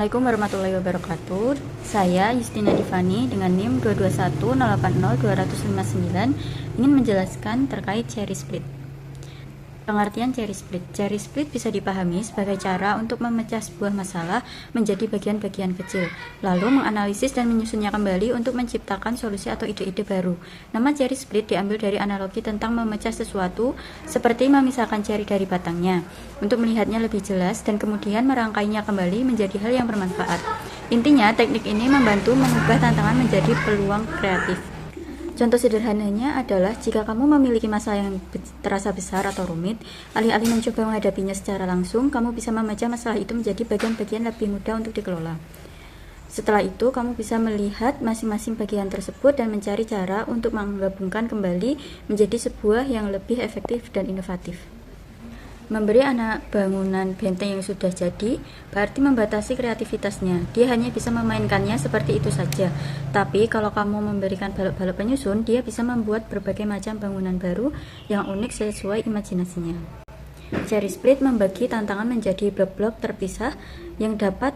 Assalamualaikum warahmatullahi wabarakatuh. Saya Justina Divani dengan NIM 221080259 ingin menjelaskan terkait cherry split. Pengertian cherry split. Cherry split bisa dipahami sebagai cara untuk memecah sebuah masalah menjadi bagian-bagian kecil, lalu menganalisis dan menyusunnya kembali untuk menciptakan solusi atau ide-ide baru. Nama cherry split diambil dari analogi tentang memecah sesuatu seperti memisahkan cherry dari batangnya, untuk melihatnya lebih jelas dan kemudian merangkainya kembali menjadi hal yang bermanfaat. Intinya, teknik ini membantu mengubah tantangan menjadi peluang kreatif. Contoh sederhananya adalah jika kamu memiliki masalah yang terasa besar atau rumit, alih-alih mencoba menghadapinya secara langsung, kamu bisa memecah masalah itu menjadi bagian-bagian lebih mudah untuk dikelola. Setelah itu, kamu bisa melihat masing-masing bagian tersebut dan mencari cara untuk menggabungkan kembali menjadi sebuah yang lebih efektif dan inovatif. Memberi anak bangunan benteng yang sudah jadi berarti membatasi kreativitasnya. Dia hanya bisa memainkannya seperti itu saja. Tapi kalau kamu memberikan balok-balok penyusun, dia bisa membuat berbagai macam bangunan baru yang unik sesuai imajinasinya. Cherry split membagi tantangan menjadi blok-blok terpisah yang dapat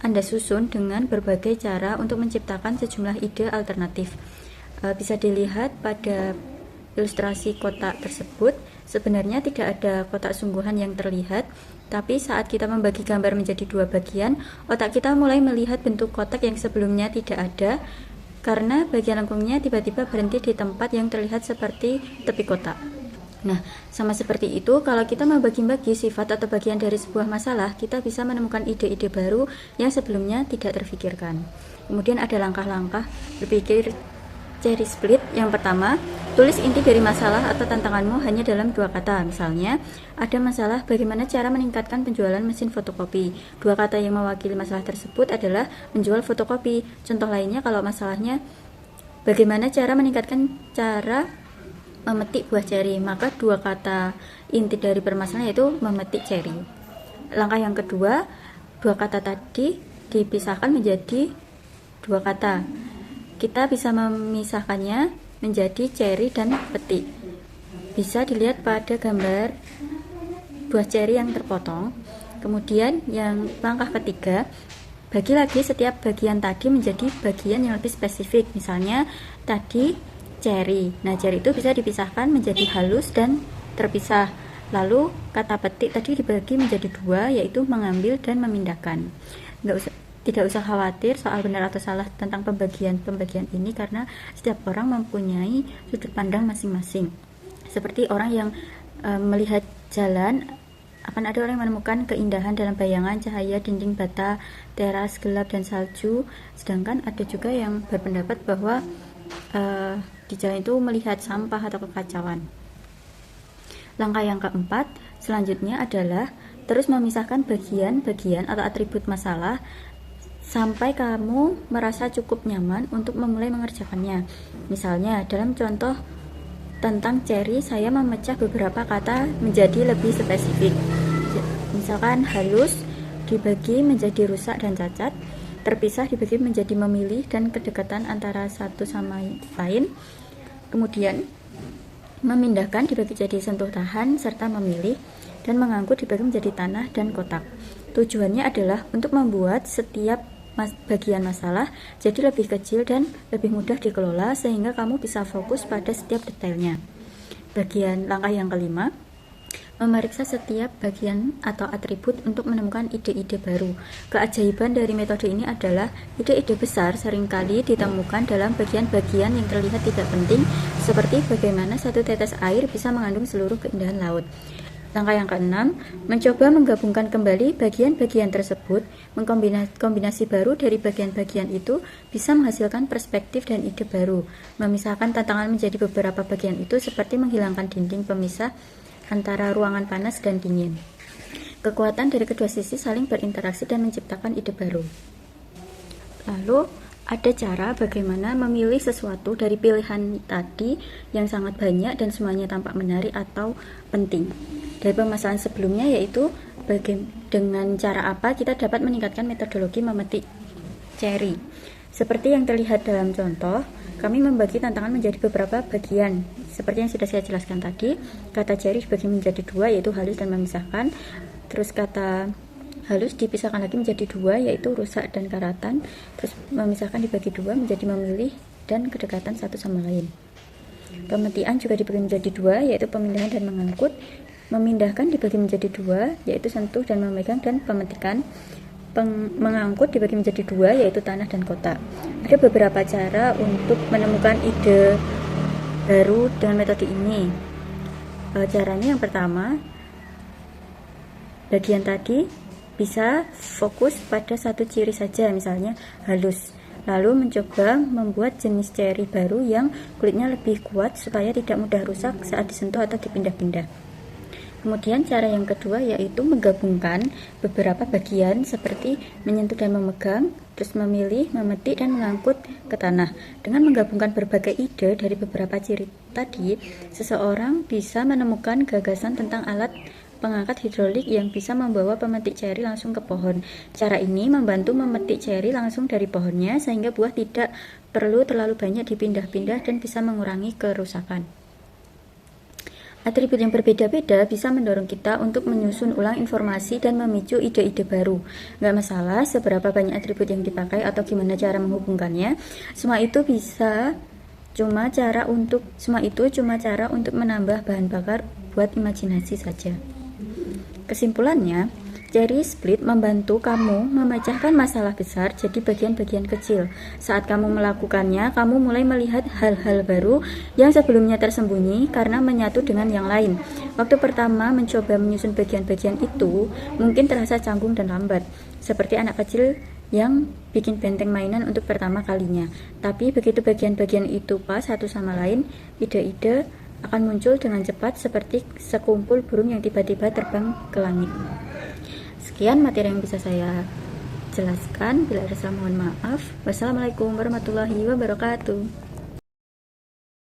Anda susun dengan berbagai cara untuk menciptakan sejumlah ide alternatif. Bisa dilihat pada ilustrasi kotak tersebut. Sebenarnya tidak ada kotak sungguhan yang terlihat, tapi saat kita membagi gambar menjadi dua bagian, otak kita mulai melihat bentuk kotak yang sebelumnya tidak ada, karena bagian lengkungnya tiba-tiba berhenti di tempat yang terlihat seperti tepi kotak. Nah, sama seperti itu, kalau kita membagi-bagi sifat atau bagian dari sebuah masalah, kita bisa menemukan ide-ide baru yang sebelumnya tidak terfikirkan. Kemudian ada langkah-langkah berpikir cherry split. Yang pertama, tulis inti dari masalah atau tantanganmu hanya dalam dua kata. Misalnya, ada masalah bagaimana cara meningkatkan penjualan mesin fotokopi. Dua kata yang mewakili masalah tersebut adalah menjual fotokopi. Contoh lainnya, kalau masalahnya bagaimana cara meningkatkan cara memetik buah ceri, maka dua kata inti dari permasalahan yaitu memetik ceri. Langkah yang kedua, dua kata tadi dipisahkan menjadi dua kata. Kita bisa memisahkannya menjadi ceri dan petik. Bisa dilihat pada gambar buah ceri yang terpotong. Kemudian yang langkah ketiga, bagi lagi setiap bagian tadi menjadi bagian yang lebih spesifik. Misalnya tadi ceri. Nah, ceri itu bisa dipisahkan menjadi halus dan terpisah. Lalu kata petik tadi dibagi menjadi dua, yaitu mengambil dan memindahkan. Tidak usah khawatir soal benar atau salah tentang pembagian ini, karena setiap orang mempunyai sudut pandang masing-masing. Seperti orang yang melihat jalan, akan ada orang yang menemukan keindahan dalam bayangan, cahaya, dinding bata, teras, gelap, dan salju. Sedangkan ada juga yang berpendapat bahwa di jalan itu melihat sampah atau kekacauan. Langkah yang keempat selanjutnya adalah terus memisahkan bagian-bagian atau atribut masalah sampai kamu merasa cukup nyaman untuk memulai mengerjakannya. Misalnya, dalam contoh tentang ceri, saya memecah beberapa kata menjadi lebih spesifik. Misalkan halus dibagi menjadi rusak dan cacat, terpisah dibagi menjadi memilih dan kedekatan antara satu sama lain. Kemudian, memindahkan dibagi jadi sentuh tahan serta memilih, dan mengangkut dibagi menjadi tanah dan kotak. Tujuannya adalah untuk membuat setiap bagian masalah jadi lebih kecil dan lebih mudah dikelola sehingga kamu bisa fokus pada setiap detailnya. Langkah yang kelima, memeriksa setiap bagian atau atribut untuk menemukan ide-ide baru. Keajaiban dari metode ini adalah ide-ide besar seringkali ditemukan dalam bagian-bagian yang terlihat tidak penting, seperti bagaimana satu tetes air bisa mengandung seluruh keindahan laut. Langkah yang keenam, mencoba menggabungkan kembali bagian-bagian tersebut. Kombinasi baru dari bagian-bagian itu bisa menghasilkan perspektif dan ide baru. Memisahkan tantangan menjadi beberapa bagian itu seperti menghilangkan dinding pemisah antara ruangan panas dan dingin. Kekuatan dari kedua sisi saling berinteraksi dan menciptakan ide baru. Lalu, ada cara bagaimana memilih sesuatu dari pilihan tadi yang sangat banyak dan semuanya tampak menarik atau penting. Dari permasalahan sebelumnya, yaitu dengan cara apa kita dapat meningkatkan metodologi memetik ceri. Seperti yang terlihat dalam contoh, kami membagi tantangan menjadi beberapa bagian. Seperti yang sudah saya jelaskan tadi, kata ceri dibagi menjadi dua, yaitu halus dan memisahkan. Terus kata halus dipisahkan lagi menjadi dua, yaitu rusak dan karatan. Terus memisahkan dibagi dua menjadi memilih dan kedekatan satu sama lain. Pemetian juga dibagi menjadi dua, yaitu pemindahan dan mengangkut. Memindahkan dibagi menjadi dua, yaitu sentuh dan memegang, dan pemetikan. Mengangkut dibagi menjadi dua, yaitu tanah dan kota. Ada beberapa cara untuk menemukan ide baru dengan metode ini. Caranya yang pertama, bagian tadi bisa fokus pada satu ciri saja, misalnya halus. Lalu mencoba membuat jenis ceri baru yang kulitnya lebih kuat supaya tidak mudah rusak saat disentuh atau dipindah-pindah. Kemudian cara yang kedua yaitu menggabungkan beberapa bagian seperti menyentuh dan memegang, terus memilih, memetik, dan mengangkut ke tanah. Dengan menggabungkan berbagai ide dari beberapa ciri tadi, seseorang bisa menemukan gagasan tentang alat pengangkat hidrolik yang bisa membawa pemetik ceri langsung ke pohon. Cara ini membantu memetik ceri langsung dari pohonnya sehingga buah tidak perlu terlalu banyak dipindah-pindah dan bisa mengurangi kerusakan. Atribut yang berbeda-beda bisa mendorong kita untuk menyusun ulang informasi dan memicu ide-ide baru. Nggak masalah seberapa banyak atribut yang dipakai atau gimana cara menghubungkannya. Semua itu cuma cara untuk menambah bahan bakar buat imajinasi saja. Kesimpulannya, cherry split membantu kamu memecahkan masalah besar jadi bagian-bagian kecil. Saat kamu melakukannya, kamu mulai melihat hal-hal baru yang sebelumnya tersembunyi karena menyatu dengan yang lain. Waktu pertama mencoba menyusun bagian-bagian itu mungkin terasa canggung dan lambat, seperti anak kecil yang bikin benteng mainan untuk pertama kalinya. Tapi begitu bagian-bagian itu pas satu sama lain, ide-ide akan muncul dengan cepat seperti sekumpul burung yang tiba-tiba terbang ke langit. Sekian materi yang bisa saya jelaskan. Bila ada salah mohon maaf. Wassalamualaikum warahmatullahi wabarakatuh.